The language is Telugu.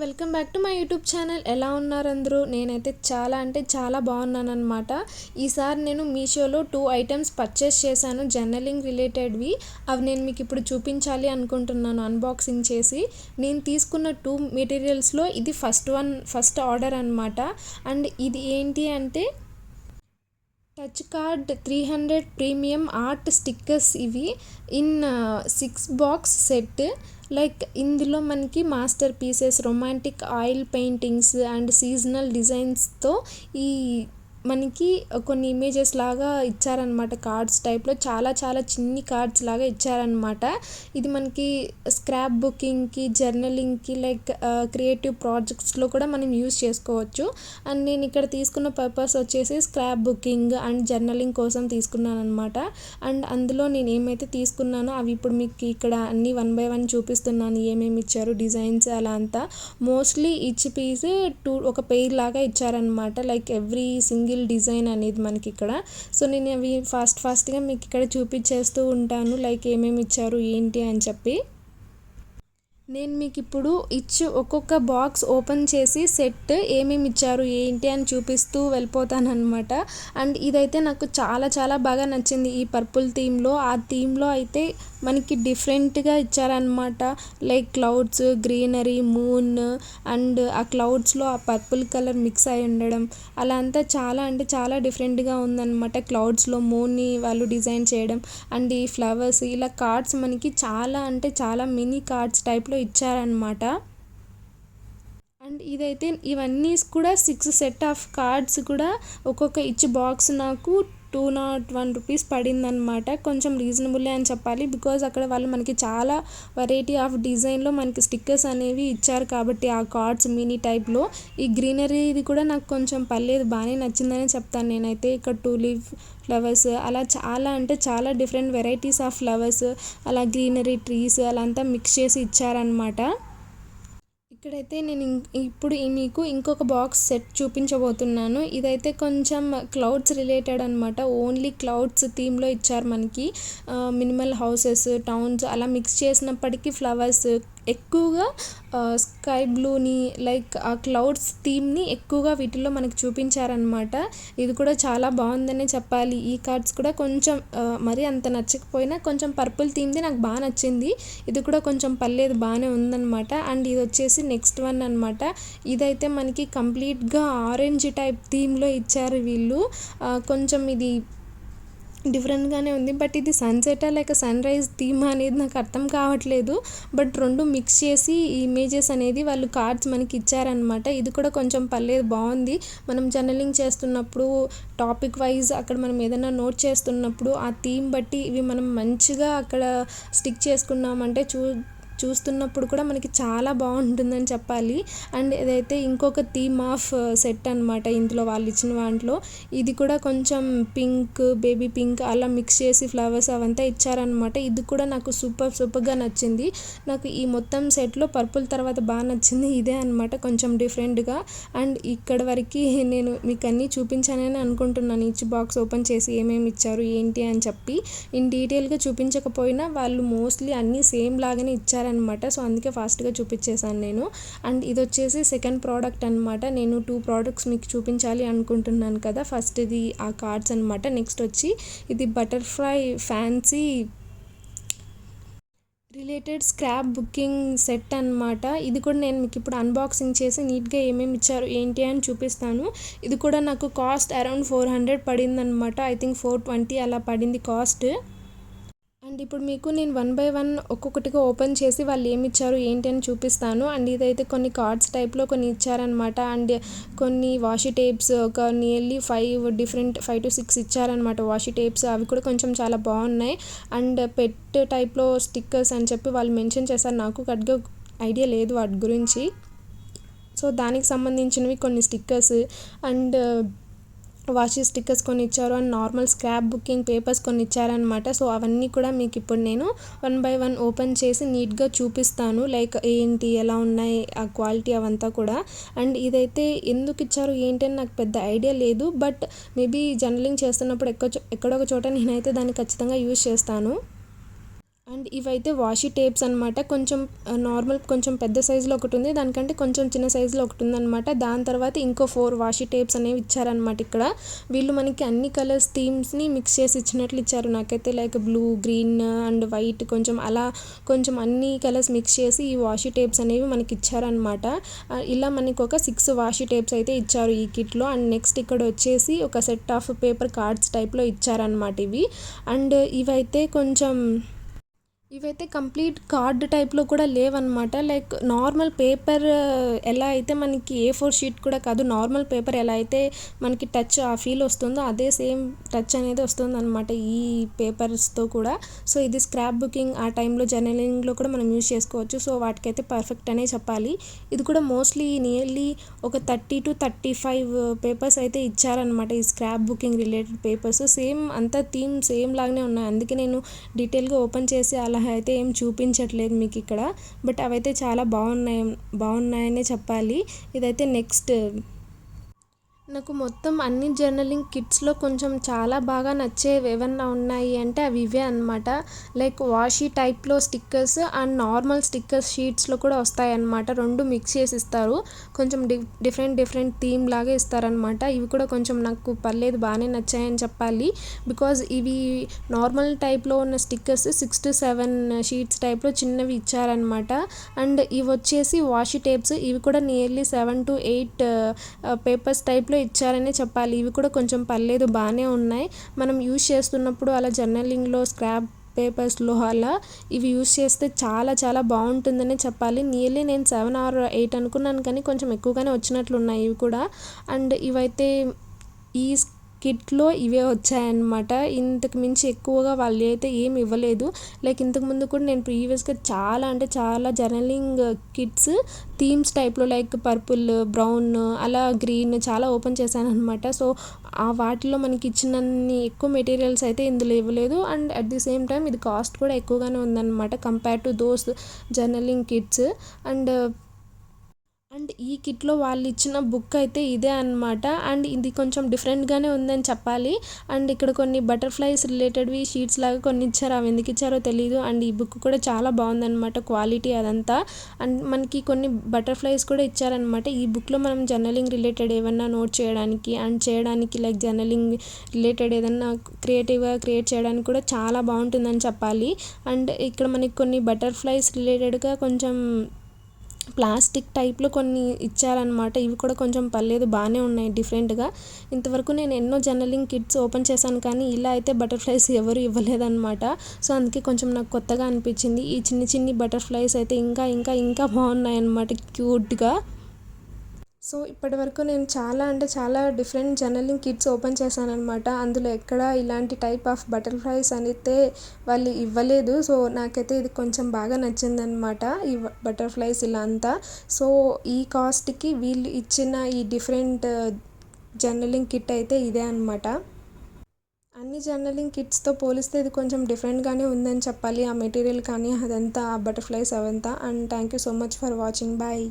Welcome back to my YouTube channel. ఎలా ఉన్నారు అందరూ? నేనైతే చాలా అంటే చాలా బాగున్నాను అనమాట. ఈసారి నేను మీషోలో 2 ఐటమ్స్ పర్చేస్ చేశాను, జర్నలింగ్ రిలేటెడ్వి. అవి నేను మీకు ఇప్పుడు చూపించాలి అనుకుంటున్నాను అన్బాక్సింగ్ చేసి. నేను తీసుకున్న 2 మెటీరియల్స్లో ఇది ఫస్ట్ ఆర్డర్ అనమాట. అండ్ ఇది ఏంటి అంటే touch card 300 premium art stickers. ఇవి ఇన్ 6 బాక్స్ సెట్. లైక్ ఇందులో మనకి master pieces, romantic oil paintings and seasonal డిజైన్స్తో ఈ మనకి కొన్ని ఇమేజెస్ లాగా ఇచ్చారనమాట. కార్డ్స్ టైప్లో చాలా చాలా చిన్ని కార్డ్స్ లాగా ఇచ్చారనమాట. ఇది మనకి స్క్రాప్ బుకింగ్కి, జర్నలింగ్కి, లైక్ క్రియేటివ్ ప్రాజెక్ట్స్లో కూడా మనం యూస్ చేసుకోవచ్చు. అండ్ నేను ఇక్కడ తీసుకున్న పర్పస్ వచ్చేసి స్క్రాప్ బుకింగ్ అండ్ జర్నలింగ్ కోసం తీసుకున్నాను అనమాట. అండ్ అందులో నేను ఏమైతే తీసుకున్నానో అవి ఇప్పుడు మీకు ఇక్కడ అన్నీ 1 by 1 చూపిస్తున్నాను. ఏమేమి ఇచ్చారు, డిజైన్స్ అలా అంతా. మోస్ట్లీ ఈచ్ పీస్ ఒక పెయిర్ లాగా ఇచ్చారనమాట. లైక్ ఎవ్రీ సింగిల్ డిజైన్ అనేది మనకి ఇక్కడ. సో నేను అవి ఫాస్ట్గా మీకు ఇక్కడ చూపించేస్తూ ఉంటాను, లైక్ ఏమేమి ఇచ్చారు ఏంటి అని చెప్పి. నేను మీకు ఇప్పుడు ఒక్కొక్క బాక్స్ ఓపెన్ చేసి సెట్ ఏమేమి ఇచ్చారు ఏంటి అని చూపిస్తూ వెళ్ళిపోతాను అనమాట. అండ్ ఇదైతే నాకు చాలా చాలా బాగా నచ్చింది. ఈ పర్పుల్ థీమ్లో, ఆ థీమ్లో అయితే మనకి డిఫరెంట్గా ఇచ్చారనమాట. Like clouds, greenery, moon and ఆ క్లౌడ్స్లో ఆ పర్పుల్ కలర్ మిక్స్ అయి ఉండడం, అలా అంతా చాలా అంటే చాలా డిఫరెంట్గా ఉందన్నమాట. క్లౌడ్స్లో మూన్ని వాళ్ళు డిజైన్ చేయడం అండ్ ఈ ఫ్లవర్స్, ఇలా కార్డ్స్ మనకి చాలా అంటే చాలా మినీ కార్డ్స్ టైప్లో ఇచ్చారనమాట. అండ్ ఇదైతే ఇవన్నీ కూడా 6 సెట్ ఆఫ్ కార్డ్స్ కూడా ఒక్కొక్క బాక్స్ నాకు 201 రూపీస్ పడిందనమాట. కొంచెం రీజనబుల్లే అని చెప్పాలి, బికాజ్ అక్కడ వాళ్ళు మనకి చాలా వెరైటీ ఆఫ్ డిజైన్లో మనకి స్టిక్కర్స్ అనేవి ఇచ్చారు కాబట్టి ఆ కార్డ్స్ మినీ టైప్లో. ఈ గ్రీనరీ ఇది కూడా నాకు కొంచెం పర్లేదు, బాగానే నచ్చిందని చెప్తాను నేనైతే. ఇక్కడ టూలిప్ ఫ్లవర్స్, అలా చాలా అంటే చాలా డిఫరెంట్ వెరైటీస్ ఆఫ్ ఫ్లవర్స్, అలా గ్రీనరీ ట్రీస్ అలా అంతా మిక్స్ చేసి ఇచ్చారనమాట. ఇక్కడైతే నేను ఇప్పుడు మీకు ఇంకొక బాక్స్ సెట్ చూపించబోతున్నాను. ఇదైతే కొంచెం క్లౌడ్స్ రిలేటెడ్ అనమాట. ఓన్లీ క్లౌడ్స్ థీమ్లో ఇచ్చారు మనకి. మినిమల్ హౌసెస్, టౌన్స్ అలా మిక్స్ చేసినప్పటికీ ఫ్లవర్స్ ఎక్కువగా స్కై బ్లూని, లైక్ ఆ క్లౌడ్స్ థీమ్ని ఎక్కువగా వీటిల్లో మనకి చూపించారనమాట. ఇది కూడా చాలా బాగుందనే చెప్పాలి. ఈ కార్డ్స్ కూడా కొంచెం మరీ అంత నచ్చకపోయినా కొంచెం పర్పుల్ థీమ్ది నాకు బాగా నచ్చింది. ఇది కూడా కొంచెం పర్లేదు, బాగానే ఉందన్నమాట. అండ్ ఇది వచ్చేసి నెక్స్ట్ వన్ అనమాట. ఇదైతే మనకి కంప్లీట్గా ఆరెంజ్ టైప్ థీమ్లో ఇచ్చారు వీళ్ళు. కొంచెం ఇది డిఫరెంట్గానే ఉంది, బట్ ఇది సన్సెటా లేక సన్ రైజ్ థీమ్ అనేది నాకు అర్థం కావట్లేదు. బట్ రెండు మిక్స్ చేసి ఈ ఇమేజెస్ అనేది వాళ్ళు కార్డ్స్ మనకి ఇచ్చారనమాట. ఇది కూడా కొంచెం పర్లేదు, బాగుంది. మనం జర్నలింగ్ చేస్తున్నప్పుడు టాపిక్ వైజ్ అక్కడ మనం ఏదైనా నోట్ చేస్తున్నప్పుడు ఆ థీమ్ బట్టి ఇవి మనం మంచిగా అక్కడ స్టిక్ చేసుకున్నామంటే చూస్తున్నప్పుడు కూడా మనకి చాలా బాగుంటుందని చెప్పాలి. అండ్ ఇదైతే ఇంకొక థీమ్ ఆఫ్ సెట్ అనమాట. ఇందులో వాళ్ళు ఇచ్చిన వాటిలో ఇది కూడా కొంచెం పింక్, బేబీ పింక్ అలా మిక్స్ చేసి ఫ్లవర్స్ అవంతా ఇచ్చారనమాట. ఇది కూడా నాకు సూపర్గా నచ్చింది. నాకు ఈ మొత్తం సెట్లో పర్పుల్ తర్వాత బాగా నచ్చింది ఇదే అనమాట, కొంచెం డిఫరెంట్గా. అండ్ ఇక్కడ వరకు నేను మీకు అన్నీ చూపించానని అనుకుంటున్నాను. ఈచ్ బాక్స్ ఓపెన్ చేసి ఏమేమి ఇచ్చారు ఏంటి అని చెప్పి. ఇన్ డీటెయిల్గా చూపించకపోయినా వాళ్ళు మోస్ట్లీ అన్నీ సేమ్ లాగానే ఇచ్చారనమాట. సో అందుకే ఫాస్ట్గా చూపించేశాను నేను. అండ్ ఇది వచ్చేసి సెకండ్ ప్రోడక్ట్ అనమాట. నేను 2 ప్రోడక్ట్స్ మీకు చూపించాలి అనుకుంటున్నాను కదా. ఫస్ట్ ఇది ఆ కార్డ్స్ అనమాట. నెక్స్ట్ వచ్చి ఇది butterfly fancy related scrap booking set అనమాట. ఇది కూడా నేను మీకు ఇప్పుడు అన్బాక్సింగ్ చేసి నీట్గా ఏమేమి ఇచ్చారు ఏంటి అని చూపిస్తాను. ఇది కూడా నాకు కాస్ట్ అరౌండ్ 400 పడింది అనమాట. ఐ థింక్ 420 అలా పడింది కాస్ట్. అండ్ ఇప్పుడు మీకు నేను 1 by 1 ఒక్కొక్కటిగా ఓపెన్ చేసి వాళ్ళు ఏమి ఇచ్చారు ఏంటి అని చూపిస్తాను. అండ్ ఇదైతే కొన్ని కార్డ్స్ టైప్లో కొన్ని ఇచ్చారనమాట. అండ్ కొన్ని వాషీ టేప్స్ ఒక నియర్లీ 5 to 6 ఇచ్చారనమాట వాషీ టేప్స్. అవి కూడా కొంచెం చాలా బాగున్నాయి. అండ్ పెట్ టైప్లో స్టిక్కర్స్ అని చెప్పి వాళ్ళు మెన్షన్ చేశారు. నాకు కరెక్ట్గా ఐడియా లేదు వాటి గురించి. సో దానికి సంబంధించినవి కొన్ని స్టిక్కర్స్ అండ్ వాషీ స్టిక్కర్స్ కొన్ని ఇచ్చారు. And normal scrap booking papers కొన్ని ఇచ్చారనమాట. సో అవన్నీ కూడా మీకు ఇప్పుడు నేను 1 by 1 ఓపెన్ చేసి నీట్గా చూపిస్తాను, లైక్ ఏంటి ఎలా ఉన్నాయి ఆ క్వాలిటీ అవంతా కూడా. అండ్ ఇదైతే ఎందుకు ఇచ్చారు ఏంటి అని నాకు పెద్ద ఐడియా లేదు, బట్ మేబీ జర్నలింగ్ చేస్తున్నప్పుడు ఎక్కడొక చోట నేనైతే దాన్ని ఖచ్చితంగా యూజ్ చేస్తాను. అండ్ ఇవైతే వాషీ టేప్స్ అనమాట. కొంచెం నార్మల్ కొంచెం పెద్ద సైజులో ఒకటి ఉంది, దానికంటే కొంచెం చిన్న సైజులో ఒకటి ఉందన్నమాట. దాని తర్వాత ఇంకో 4 వాషీ టేప్స్ అనేవి ఇచ్చారనమాట. ఇక్కడ వీళ్ళు మనకి అన్ని కలర్స్ థీమ్స్ని మిక్స్ చేసి ఇచ్చినట్లు ఇచ్చారు. నాకైతే like blue, green and white కొంచెం అలా కొంచెం అన్ని కలర్స్ మిక్స్ చేసి ఈ వాషీ టేప్స్ అనేవి మనకి ఇచ్చారనమాట. ఇలా మనకి ఒక 6 వాషీ టేప్స్ అయితే ఇచ్చారు ఈ కిట్లో. అండ్ నెక్స్ట్ ఇక్కడ వచ్చేసి ఒక సెట్ ఆఫ్ పేపర్ కార్డ్స్ టైప్లో ఇచ్చారనమాట ఇవి. అండ్ ఇవైతే కంప్లీట్ కార్డ్ టైప్లో కూడా లేవన్నమాట. లైక్ నార్మల్ పేపర్ ఎలా అయితే మనకి A4 షీట్ కూడా కాదు, నార్మల్ పేపర్ ఎలా అయితే మనకి టచ్ ఆ ఫీల్ వస్తుందో అదే సేమ్ టచ్ అనేది వస్తుంది అనమాట ఈ పేపర్స్తో కూడా. సో ఇది స్క్రాప్ బుకింగ్ ఆ టైంలో జర్నలింగ్లో కూడా మనం యూజ్ చేసుకోవచ్చు. సో వాటికైతే పర్ఫెక్ట్ అనే చెప్పాలి. ఇది కూడా మోస్ట్లీ నియర్లీ ఒక 30 to 35 పేపర్స్ అయితే ఇచ్చారనమాట ఈ scrap booking related papers. Same అంతా థీమ్ సేమ్ లాగానే ఉన్నాయి, అందుకే నేను డీటెయిల్గా ఓపెన్ చేసి అలా అయితే ఏం చూపించట్లేదు మీకు ఇక్కడ. బట్ అవైతే చాలా బాగున్నాయనే చెప్పాలి. ఇదైతే నెక్స్ట్ నాకు మొత్తం అన్ని జర్నలింగ్ కిట్స్లో కొంచెం చాలా బాగా నచ్చేవి ఏమన్నా ఉన్నాయి అంటే అవి ఇవే అనమాట. లైక్ వాషీ టైప్లో స్టిక్కర్స్ అండ్ నార్మల్ స్టిక్కర్స్ షీట్స్లో కూడా వస్తాయి అన్నమాట. రెండు మిక్స్ చేసి ఇస్తారు, కొంచెం డిఫరెంట్ థీమ్ లాగా ఇస్తారనమాట. ఇవి కూడా కొంచెం నాకు పర్లేదు, బాగానే నచ్చాయని చెప్పాలి. బికాజ్ ఇవి నార్మల్ టైప్లో ఉన్న స్టిక్కర్స్ 6 to 7 షీట్స్ టైప్లో చిన్నవి ఇచ్చారనమాట. అండ్ ఇవి వచ్చేసి వాషీ టేప్స్, ఇవి కూడా నియర్లీ 7 to 8 పేపర్స్ టైప్లో ఇచ్చారనే చెప్పాలి. ఇవి కూడా కొంచెం పర్లేదు, బాగానే ఉన్నాయి. మనం యూజ్ చేస్తున్నప్పుడు అలా జర్నలింగ్లో స్క్రాప్ పేపర్స్లో అలా ఇవి యూజ్ చేస్తే చాలా బాగుంటుందనే చెప్పాలి. నియర్లీ నేను 7 or 8 అనుకున్నాను, కానీ కొంచెం ఎక్కువగానే వచ్చినట్లున్నాయి ఇవి కూడా. అండ్ ఇవైతే ఈ కిట్లో ఇవే వచ్చాయన్నమాట. ఇంతకు మించి ఎక్కువగా వాళ్ళు అయితే ఏమి ఇవ్వలేదు. లైక్ ఇంతకుముందు కూడా నేను ప్రీవియస్గా చాలా జర్నలింగ్ కిట్స్ థీమ్స్ టైప్లో లైక్ పర్పుల్, బ్రౌన్, అలా గ్రీన్ చాలా ఓపెన్ చేశాను అనమాట. సో ఆ వాటిలో మనకి ఇచ్చినన్ని ఎక్కువ మెటీరియల్స్ అయితే ఇందులో ఇవ్వలేదు. And at the same time ఇది కాస్ట్ కూడా ఎక్కువగానే ఉందన్నమాట compare to those journaling kits. And ఈ కిట్లో వాళ్ళు ఇచ్చిన బుక్ అయితే ఇదే అనమాట. అండ్ ఇది కొంచెం డిఫరెంట్గానే ఉందని చెప్పాలి. అండ్ ఇక్కడ కొన్ని బటర్ఫ్లైస్ రిలేటెడ్వి షీట్స్ లాగా కొన్ని ఇచ్చారు, అవి ఎందుకు ఇచ్చారో తెలియదు. అండ్ ఈ బుక్ కూడా చాలా బాగుందన్నమాట, క్వాలిటీ అదంతా. అండ్ మనకి కొన్ని బటర్ఫ్లైస్ కూడా ఇచ్చారనమాట. ఈ బుక్లో మనం జర్నలింగ్ రిలేటెడ్ ఏమన్నా నోట్ చేయడానికి అండ్ చేయడానికి లైక్ జర్నలింగ్ రిలేటెడ్ ఏదన్నా క్రియేటివ్గా క్రియేట్ చేయడానికి కూడా చాలా బాగుంటుందని చెప్పాలి. అండ్ ఇక్కడ మనకి కొన్ని బటర్ఫ్లైస్ రిలేటెడ్గా కొంచెం ప్లాస్టిక్ టైప్లో కొన్ని ఇచ్చారనమాట. ఇవి కూడా కొంచెం పర్లేదు, బాగానే ఉన్నాయి డిఫరెంట్గా. ఇంతవరకు నేను ఎన్నో జర్నలింగ్ కిట్స్ ఓపెన్ చేశాను, కానీ ఇలా అయితే బటర్ఫ్లైస్ ఎవరు ఇవ్వలేదన్నమాట. సో అందుకే కొంచెం నాకు కొత్తగా అనిపించింది. ఈ చిన్ని బటర్ఫ్లైస్ అయితే ఇంకా బాగున్నాయి అన్నమాట, క్యూట్గా. సో ఇప్పటివరకు నేను చాలా డిఫరెంట్ జర్నలింగ్ కిట్స్ ఓపెన్ చేశాను అనమాట. అందులో ఎక్కడ ఇలాంటి టైప్ ఆఫ్ బటర్ఫ్లైస్ అయితే వాళ్ళు ఇవ్వలేదు. సో నాకైతే ఇది కొంచెం బాగా నచ్చిందనమాట, ఈ బటర్ఫ్లైస్ ఇలా అంతా. సో ఈ కాస్ట్కి వీళ్ళు ఇచ్చిన ఈ డిఫరెంట్ జర్నలింగ్ కిట్ అయితే ఇదే అనమాట. అన్ని జర్నలింగ్ కిట్స్తో పోలిస్తే ఇది కొంచెం డిఫరెంట్గానే ఉందని చెప్పాలి. ఆ మెటీరియల్ కానీ అదంతా, ఆ బటర్ఫ్లైస్ అవంతా. And thank you so much for watching. Bye.